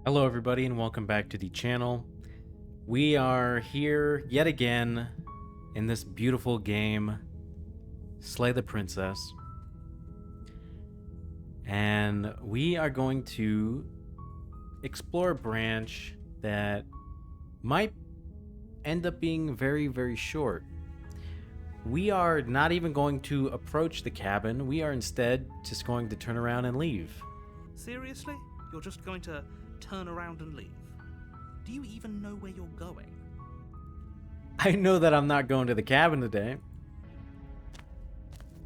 Hello, everybody, and welcome back to the channel. We are here yet again in this beautiful game, Slay the Princess. And we are going to explore a branch that might end up being very, very short. We are not even going to approach the cabin. We are instead just going to turn around and leave. Seriously? You're just going to turn around and leave? Do you even know where you're going? I know that I'm not going to the cabin today.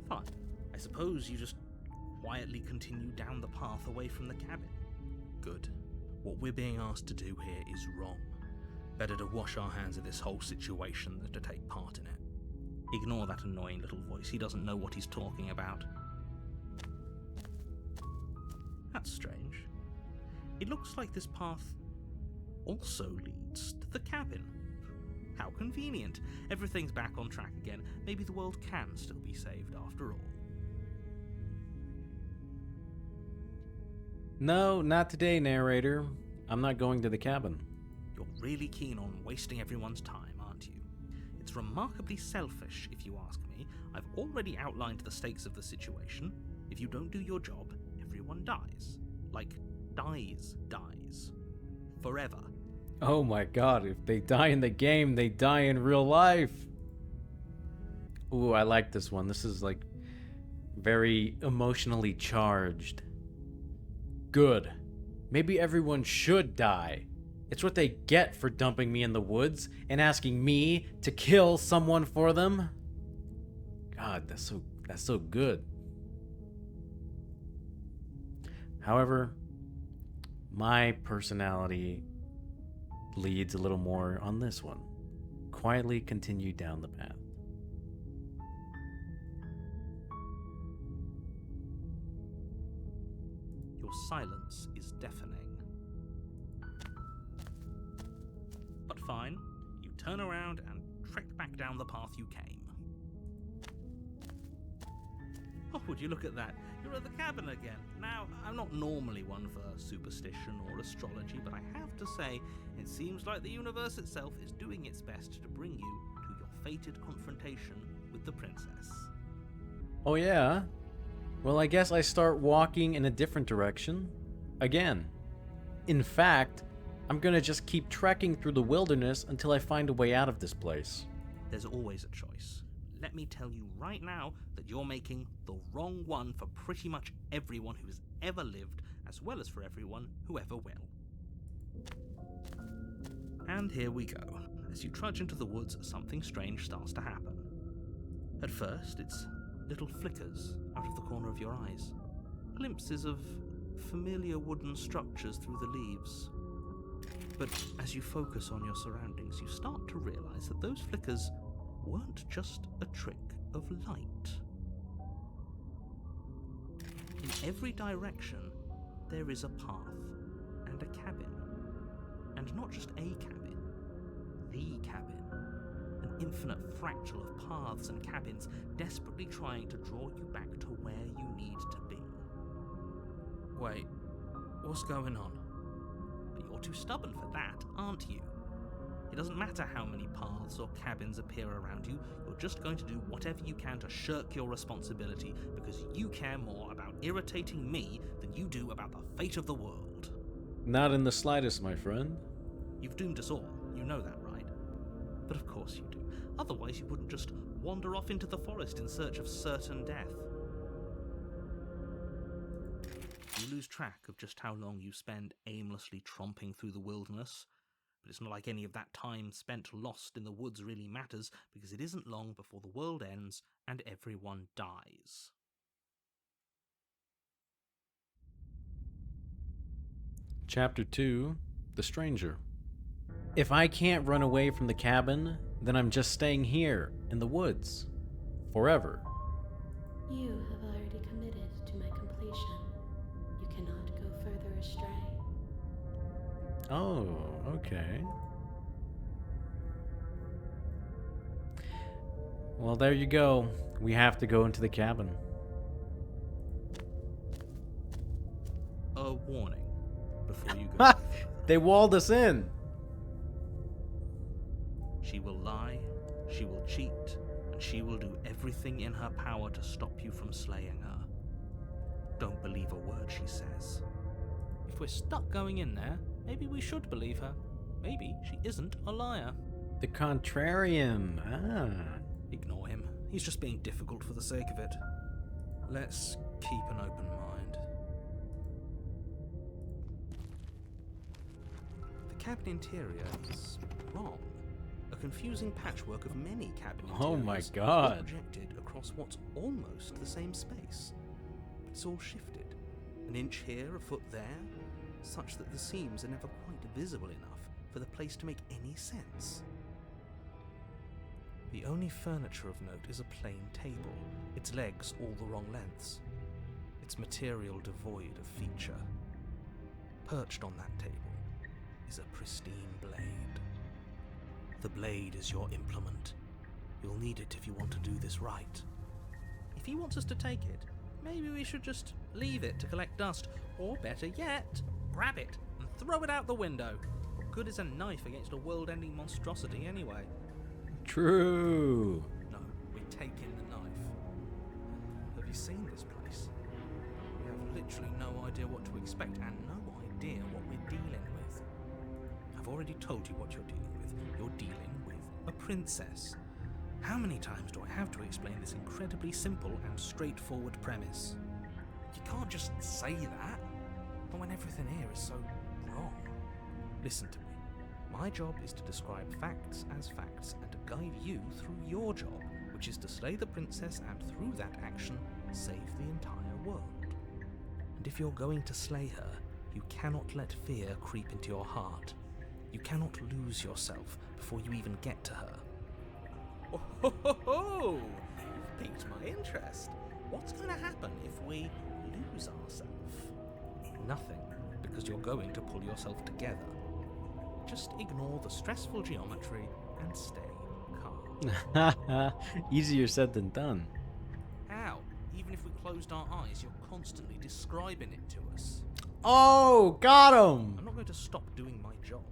Fine. I suppose you just quietly continue down the path away from the cabin. Good. What we're being asked to do here is wrong. Better to wash our hands of this whole situation than to take part in it. Ignore that annoying little voice. He doesn't know what he's talking about. That's strange. It looks like this path also leads to the cabin. How convenient. Everything's back on track again. Maybe the world can still be saved after all. No, not today, narrator. I'm not going to the cabin. You're really keen on wasting everyone's time, aren't you? It's remarkably selfish, if you ask me. I've already outlined the stakes of the situation. If you don't do your job, everyone dies. Like, dies. Forever. Oh my god, if they die in the game, they die in real life. Ooh, I like this one. This is like very emotionally charged. Good. Maybe everyone should die. It's what they get for dumping me in the woods and asking me to kill someone for them. God, that's so good. However, my personality leads a little more on this one. Quietly continue down the path. Your silence is deafening. But fine, you turn around and trek back down the path you came. Oh, would you look at that? You're at the cabin again. Now, I'm not normally one for superstition or astrology, but I have to say, it seems like the universe itself is doing its best to bring you to your fated confrontation with the princess. Oh yeah? Well, I guess I start walking in a different direction. Again. In fact, I'm gonna just keep trekking through the wilderness until I find a way out of this place. There's always a choice. Let me tell you right now that you're making the wrong one for pretty much everyone who has ever lived, as well as for everyone who ever will. And here we go. As you trudge into the woods, something strange starts to happen. At first, it's little flickers out of the corner of your eyes. Glimpses of familiar wooden structures through the leaves. But as you focus on your surroundings, you start to realize that those flickers weren't just a trick of light. In every direction, there is a path and a cabin. And not just a cabin, the cabin. An infinite fractal of paths and cabins desperately trying to draw you back to where you need to be. Wait, what's going on? But you're too stubborn for that, aren't you? It doesn't matter how many paths or cabins appear around you, you're just going to do whatever you can to shirk your responsibility because you care more about irritating me than you do about the fate of the world. Not in the slightest, my friend. You've doomed us all, you know that, right? But of course you do. Otherwise you wouldn't just wander off into the forest in search of certain death. You lose track of just how long you spend aimlessly tromping through the wilderness. But it's not like any of that time spent lost in the woods really matters, because it isn't long before the world ends and everyone dies. Chapter 2, The Stranger. If I can't run away from the cabin, then I'm just staying here, in the woods. Forever. You have already committed to my completion. You cannot go further astray. Oh, okay. Well, there you go. We have to go into the cabin. A warning before you go further. They walled us in. She will lie, she will cheat, and she will do everything in her power to stop you from slaying her. Don't believe a word she says. If we're stuck going in there, maybe we should believe her. Maybe she isn't a liar. The Contrarian. Ah. Ignore him. He's just being difficult for the sake of it. Let's keep an open mind. The cabin interior is wrong. A confusing patchwork of many cabin interiors. Oh my God. Projected across what's almost the same space. But it's all shifted. An inch here, a foot there, such that the seams are never quite visible enough for the place to make any sense. The only furniture of note is a plain table, its legs all the wrong lengths, its material devoid of feature. Perched on that table is a pristine blade. The blade is your implement. You'll need it if you want to do this right. If he wants us to take it, maybe we should just leave it to collect dust, or better yet, grab it and throw it out the window. What good is a knife against a world-ending monstrosity anyway? True. No, we take in the knife. Have you seen this place? We have literally no idea what to expect and no idea what we're dealing with. I've already told you what you're dealing with. You're dealing with a princess. How many times do I have to explain this incredibly simple and straightforward premise? You can't just say that, but when everything here is so wrong. Listen to me. My job is to describe facts as facts and to guide you through your job, which is to slay the princess and through that action, save the entire world. And if you're going to slay her, you cannot let fear creep into your heart. You cannot lose yourself before you even get to her. Oh, ho, ho, ho! You've piqued my interest. What's going to happen if we lose ourselves? Nothing, because you're going to pull yourself together. Just ignore the stressful geometry and stay calm. Easier said than done. How? Even if we closed our eyes, you're constantly describing it to us. Oh, got him! I'm not going to stop doing my job,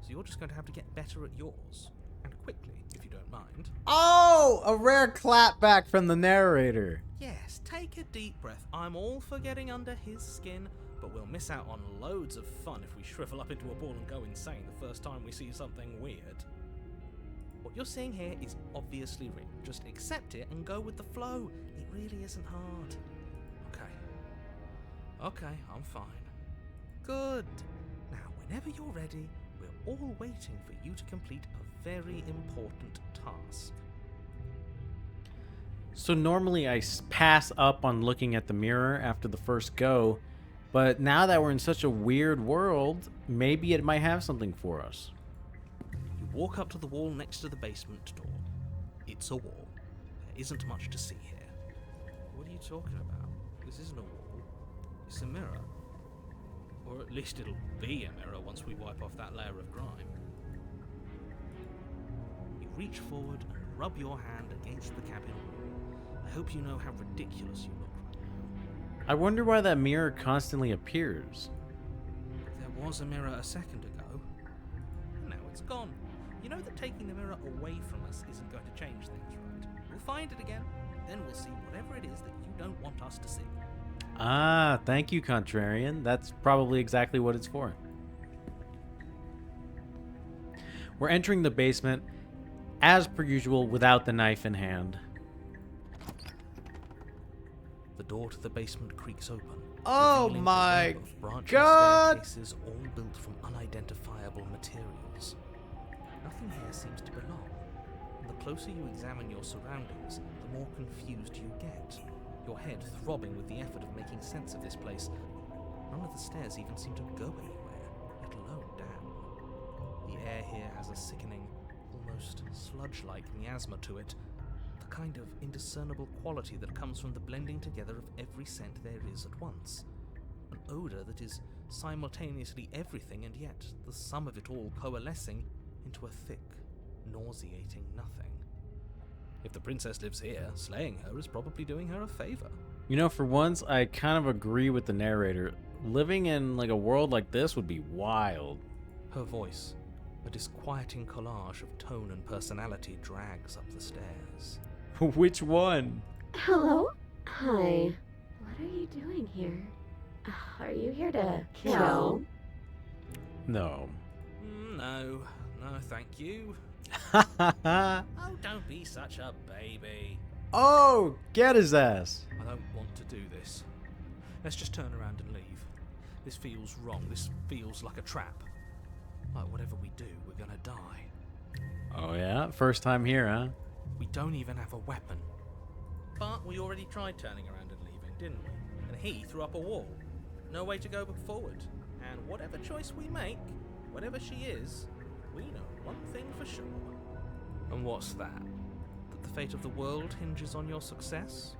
so you're just going to have to get better at yours. And quickly, if you don't mind. Oh, a rare clap back from the narrator. Yes, take a deep breath. I'm all for getting under his skin, but we'll miss out on loads of fun if we shrivel up into a ball and go insane the first time we see something weird. What you're seeing here is obviously real. Just accept it and go with the flow. It really isn't hard. Okay, I'm fine. Good. Now, whenever you're ready, we're all waiting for you to complete a very important task. So normally I pass up on looking at the mirror after the first go, but now that we're in such a weird world, maybe it might have something for us. You walk up to the wall next to the basement door. It's a wall. There isn't much to see here. What are you talking about? This isn't a wall. It's a mirror. Or at least it'll be a mirror once we wipe off that layer of grime. You reach forward and rub your hand against the cabin wall. I hope you know how ridiculous you look right now. I wonder why that mirror constantly appears. There was a mirror a second ago. Now it's gone. You know that taking the mirror away from us isn't going to change things, right? We'll find it again, then we'll see whatever it is that you don't want us to see. Ah, thank you, Contrarian. That's probably exactly what it's for. We're entering the basement, as per usual, without the knife in hand. The door to the basement creaks open. Oh revealing a my web of branching God! staircases all built from unidentifiable materials. Nothing here seems to belong. And the closer you examine your surroundings, the more confused you get. Your head throbbing with the effort of making sense of this place. None of the stairs even seem to go anywhere, let alone down. The air here has a sickening, almost sludge-like miasma to it, the kind of indiscernible quality that comes from the blending together of every scent there is at once. An odor that is simultaneously everything and yet the sum of it all coalescing into a thick, nauseating nothing. If the princess lives here, slaying her is probably doing her a favor. You know, for once, I kind of agree with the narrator. Living in like a world like this would be wild. Her voice, a disquieting collage of tone and personality, drags up the stairs. Which one? Hello? Hi. What are you doing here? Are you here to kill? No. No, thank you. Oh, Oh, don't be such a baby. get his ass. I don't want to do this. Let's just turn around and leave. This feels wrong. This feels like a trap. Like whatever we do, we're gonna die. Oh yeah? First time here, huh? We don't even have a weapon. But we already tried turning around and leaving, didn't we? And he threw up a wall. No way to go but forward. And whatever choice we make, whatever she is, we know one thing for sure. And what's that? That the fate of the world hinges on your success?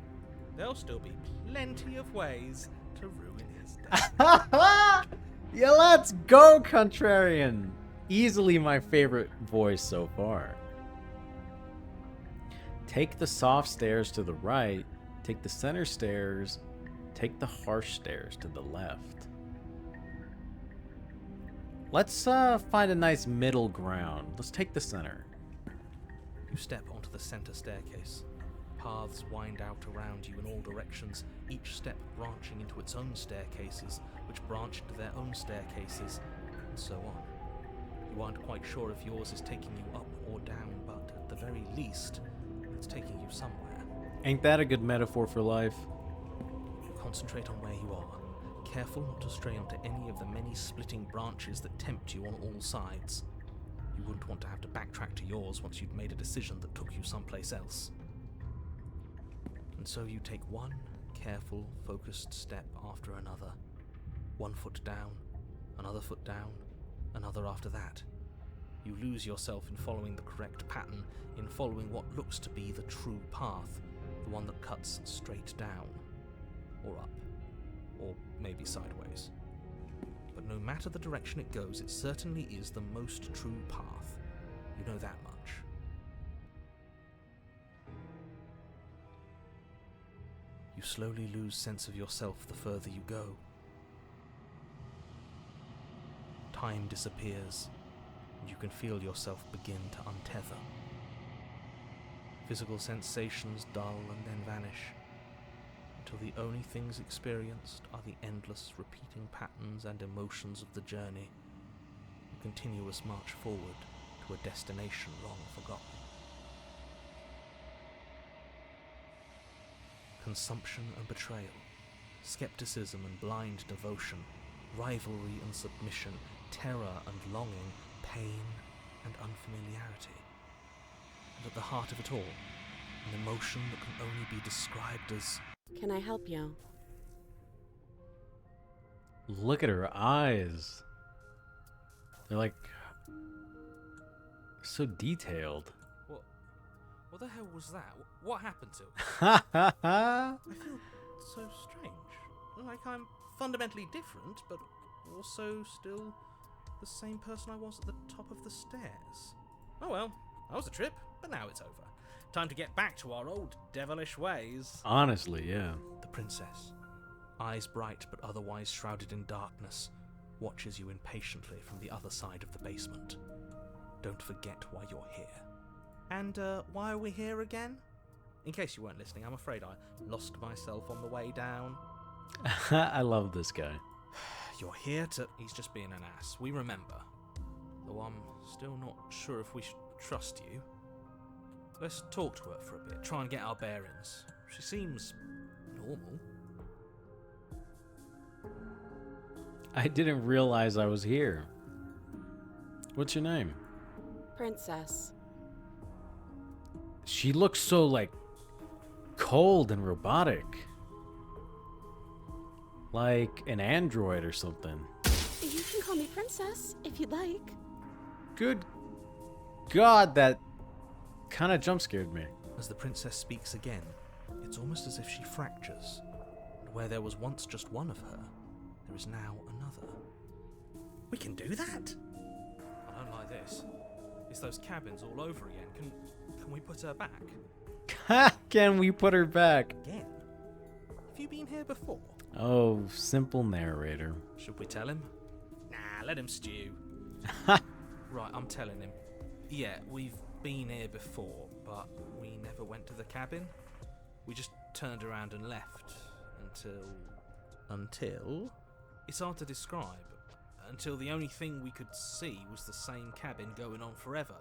There'll still be plenty of ways to ruin his day. Yeah, let's go, Contrarian. Easily my favorite voice so far. Take the soft stairs to the right, take the center stairs, take the harsh stairs to the left. Let's find a nice middle ground. Let's take the center. You step onto the center staircase. Paths wind out around you in all directions, each step branching into its own staircases, which branch into their own staircases, and so on. You aren't quite sure if yours is taking you up or down, but at the very least, it's taking you somewhere. Ain't that a good metaphor for life? Concentrate on where you are, careful not to stray onto any of the many splitting branches that tempt you on all sides. You wouldn't want to have to backtrack to yours once you'd made a decision that took you someplace else. And so you take one careful, focused step after another. 1 foot down, another foot down, another after that. You lose yourself in following the correct pattern, in following what looks to be the true path, the one that cuts straight down, or up, or maybe sideways. But no matter the direction it goes, it certainly is the most true path. You know that much. You slowly lose sense of yourself the further you go. Time disappears, and you can feel yourself begin to untether. Physical sensations dull and then vanish, until the only things experienced are the endless repeating patterns and emotions of the journey, a continuous march forward to a destination long forgotten. Consumption and betrayal, skepticism and blind devotion, rivalry and submission, terror and longing, pain and unfamiliarity. And at the heart of it all, an emotion that can only be described as... Can I help you? Look at her eyes. They're like so detailed. What the hell was that? What happened to it? I feel so strange. Like I'm fundamentally different, but also still the same person I was at the top of the stairs. Oh well, that was a trip, but now it's over. Time to get back to our old devilish ways. Honestly, yeah. The princess, eyes bright but otherwise shrouded in darkness, watches you impatiently from the other side of the basement. Don't forget why you're here. And why are we here again? In case you weren't listening, I'm afraid I lost myself on the way down. I love this guy. You're here to... He's just being an ass. We remember. Though I'm still not sure if we should trust you. Let's talk to her for a bit, try and get our bearings. She seems normal. I didn't realize I was here. What's your name? Princess. She looks so, like, cold and robotic. Like an android or something. You can call me Princess, if you'd like. Good God, that kind of jump scared me. As the princess speaks again, it's almost as if she fractures. And where there was once just one of her, there is now another. We can do that? I don't like this. It's those cabins all over again. Can we put her back? Can we put her back? Again? Have you been here before? Oh, simple narrator. Should we tell him? Nah, let him stew. Right, I'm telling him. Yeah, we've been here before, but we never went to the cabin. We just turned around and left until it's hard to describe. Until the only thing we could see was the same cabin going on forever.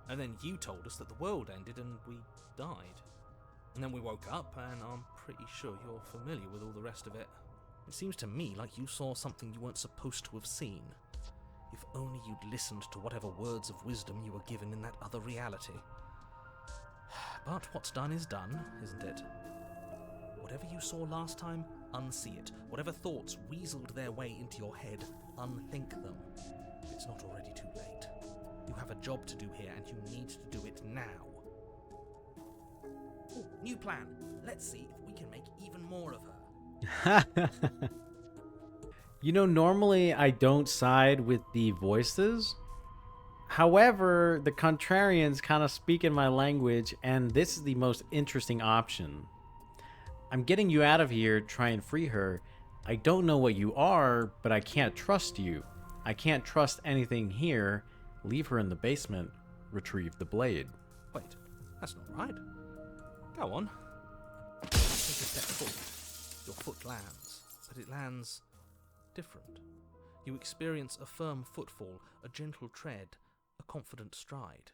And then you told us that the world ended and we died. And then we woke up, and I'm pretty sure you're familiar with all the rest of it. It seems to me like you saw something you weren't supposed to have seen. If only you'd listened to whatever words of wisdom you were given in that other reality. But what's done is done, isn't it? Whatever you saw last time, unsee it. Whatever thoughts weaseled their way into your head, unthink them. It's not already too late. You have a job to do here, and you need to do it now. Ooh, new plan. Let's see if we can make even more of her. You know, normally I don't side with the voices. However, the contrarians kind of speak in my language, and this is the most interesting option. I'm getting you out of here, try and free her. I don't know what you are, but I can't trust you. I can't trust anything here. Leave her in the basement. Retrieve the blade. Wait, that's not right. Go on. Take a step forward. Your foot lands, but it lands different. You experience a firm footfall, a gentle tread, a confident stride.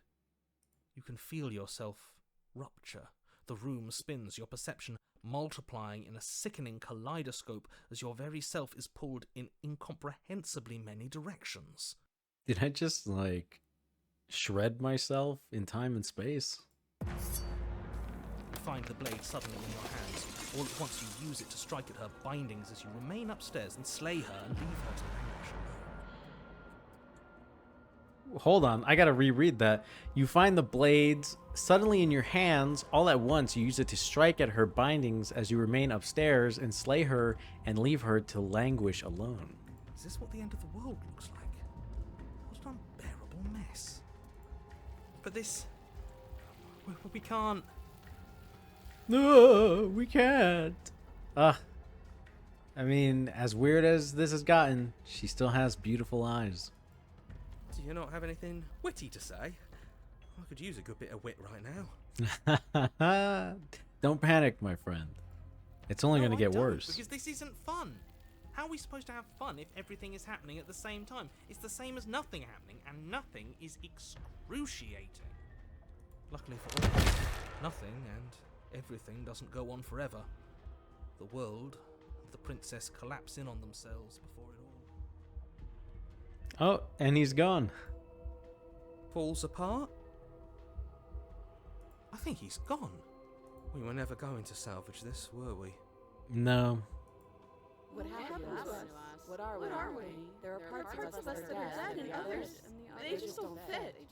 You can feel yourself rupture. The room spins, your perception multiplying in a sickening kaleidoscope as your very self is pulled in incomprehensibly many directions. Did I just, like, shred myself in time and space? You find the blade suddenly in your hands. All at once you use it to strike at her bindings as you remain upstairs and slay her and leave her to languish alone. Hold on, I gotta reread that. You find the blades suddenly in your hands. All at once, you use it to strike at her bindings as you remain upstairs and slay her and leave her to languish alone. Is this what the end of the world looks like? What an unbearable mess. But this... we can't... No, we can't. I mean, as weird as this has gotten, she still has beautiful eyes. Do you not have anything witty to say? I could use a good bit of wit right now. Don't panic, my friend. It's only No, going to I get don't, worse. Because this isn't fun. How are we supposed to have fun if everything is happening at the same time? It's the same as nothing happening, and nothing is excruciating. Luckily for all, nothing and everything doesn't go on forever. The world and the princess collapse in on themselves before it all Oh, and he's gone. falls apart. I think he's gone. We were never going to salvage this, were we? No. What happened to us? What are we? There are parts of us that are dead, and others, they just don't fit.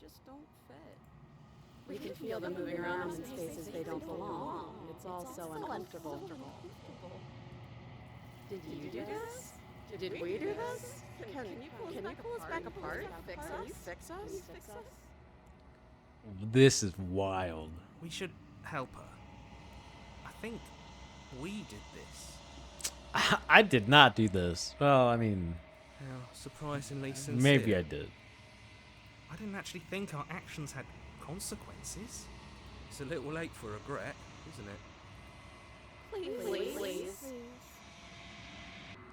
We can feel them moving around in spaces they don't belong. It's all so uncomfortable. Did you do this? Did we do this? Can you pull us back apart? Can you fix us? This is wild. We should help her. I think we did this. I did not do this. Well, I mean, How surprisingly sincere. maybe I did. I didn't actually think our actions had consequences. It's a little late for regret, isn't it? Please.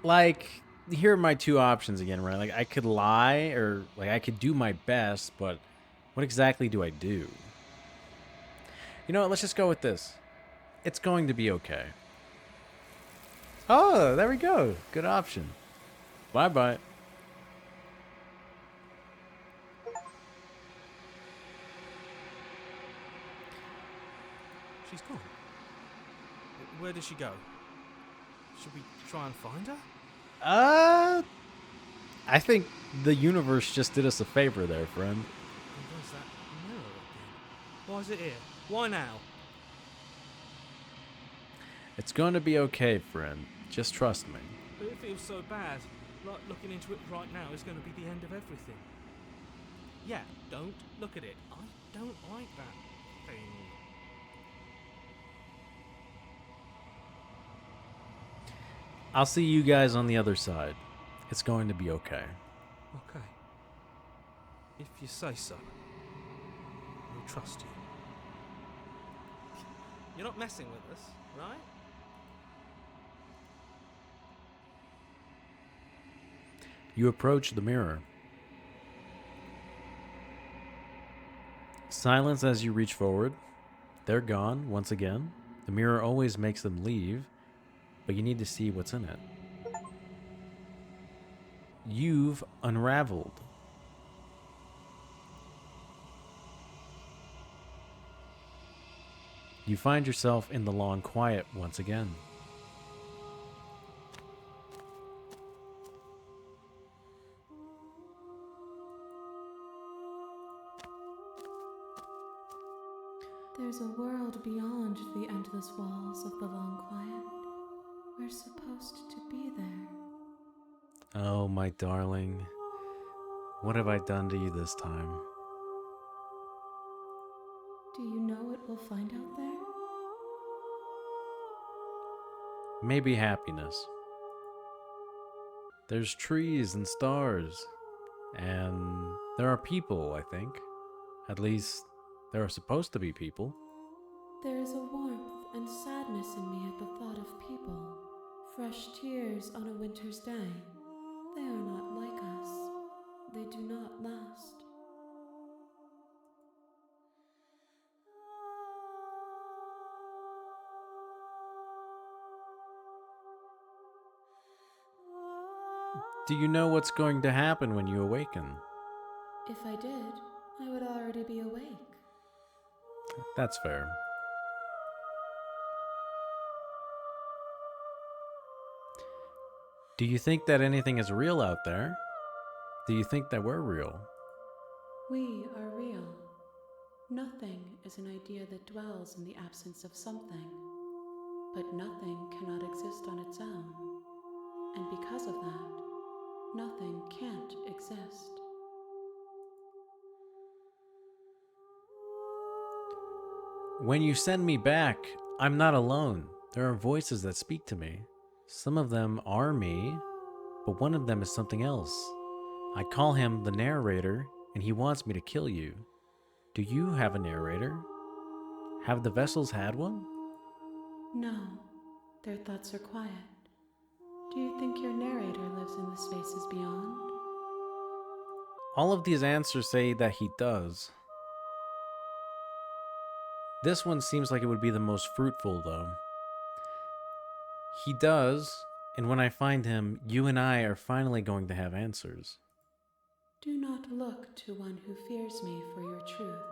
Like, here are my two options again, right? Like, I could lie, or like I could do my best, but what exactly do I do? You know what? Let's just go with this. It's going to be okay. Oh, there we go. Good option. Bye-bye. She's gone. Where did she go? Should we try and find her? I think the universe just did us a favor there, friend. And where's that mirror again? Why is it here? Why now? It's going to be okay, friend. Just trust me. But it feels so bad. Like looking into it right now is going to be the end of everything. Yeah, don't look at it. I don't like that thing. I'll see you guys on the other side. It's going to be okay. Okay. If you say so, we'll trust you. You're not messing with us, right? You approach the mirror. Silence as you reach forward. They're gone once again. The mirror always makes them leave, but you need to see what's in it. You've unraveled. You find yourself in the long quiet once again. There's a world beyond the endless walls of the long quiet. We're supposed to be there. Oh, my darling. What have I done to you this time? Do you know what we'll find out there? Maybe happiness. There's trees and stars. And there are people, I think. At least, there are supposed to be people. There is a warmth and sadness in me at the thought of people. Fresh tears on a winter's day. They are not like us. They do not last. Do you know what's going to happen when you awaken? If I did, I would already be awake. That's fair. Do you think that anything is real out there? Do you think that we're real? We are real. Nothing is an idea that dwells in the absence of something. But nothing cannot exist on its own. And because of that, nothing can't exist. When you send me back, I'm not alone. There are voices that speak to me. Some of them are me, but one of them is something else. I call him the narrator, and he wants me to kill you. Do you have a narrator? Have the vessels had one? No, their thoughts are quiet. Do you think your narrator lives in the spaces beyond? All of these answers say that he does. This one seems like it would be the most fruitful, though. He does, and when I find him, you and I are finally going to have answers. Do not look to one who fears me for your truth.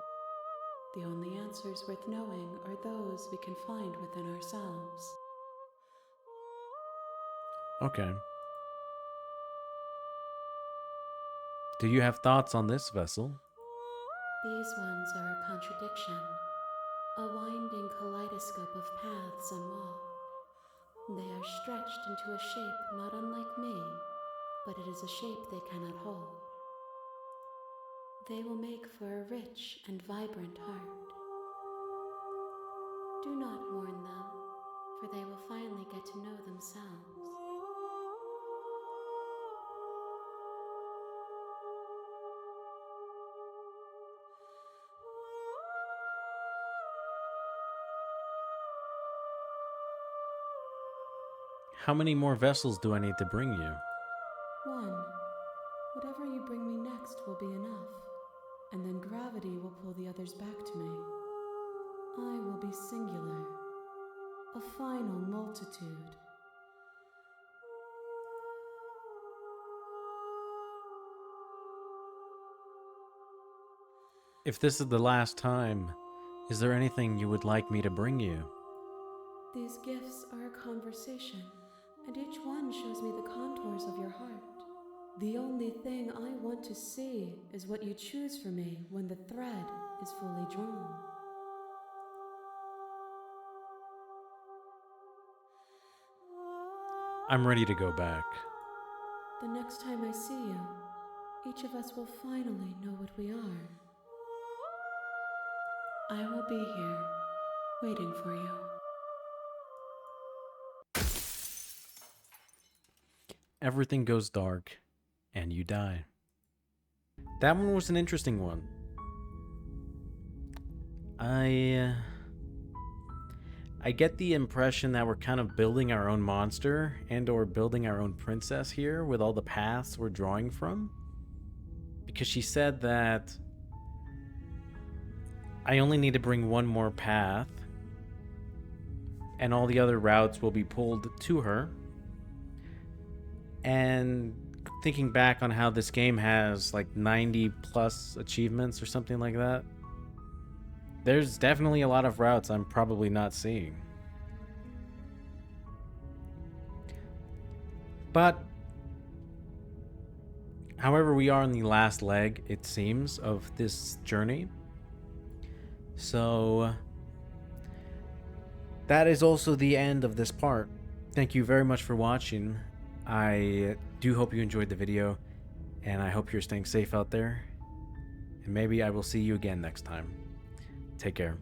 The only answers worth knowing are those we can find within ourselves. Okay. Do you have thoughts on this vessel? These ones are a contradiction, a winding kaleidoscope of paths and walls. They are stretched into a shape not unlike me, but it is a shape they cannot hold. They will make for a rich and vibrant heart. Do not mourn them, for they will finally get to know themselves. How many more vessels do I need to bring you? One. Whatever you bring me next will be enough, and then gravity will pull the others back to me. I will be singular, a final multitude. If this is the last time, is there anything you would like me to bring you? These gifts are a conversation, and each one shows me the contours of your heart. The only thing I want to see is what you choose for me when the thread is fully drawn. I'm ready to go back. The next time I see you, each of us will finally know what we are. I will be here, waiting for you. Everything goes dark, and you die. That one was an interesting one. I get the impression that we're kind of building our own monster and or building our own princess here with all the paths we're drawing from. Because she said that I only need to bring one more path and all the other routes will be pulled to her. And thinking back on how this game has like 90 plus achievements or something like that, there's definitely a lot of routes I'm probably not seeing. But however, we are on the last leg, it seems, of this journey. So that is also the end of this part. Thank you very much for watching. I do hope you enjoyed the video, and I hope you're staying safe out there. And maybe I will see you again next time. Take care.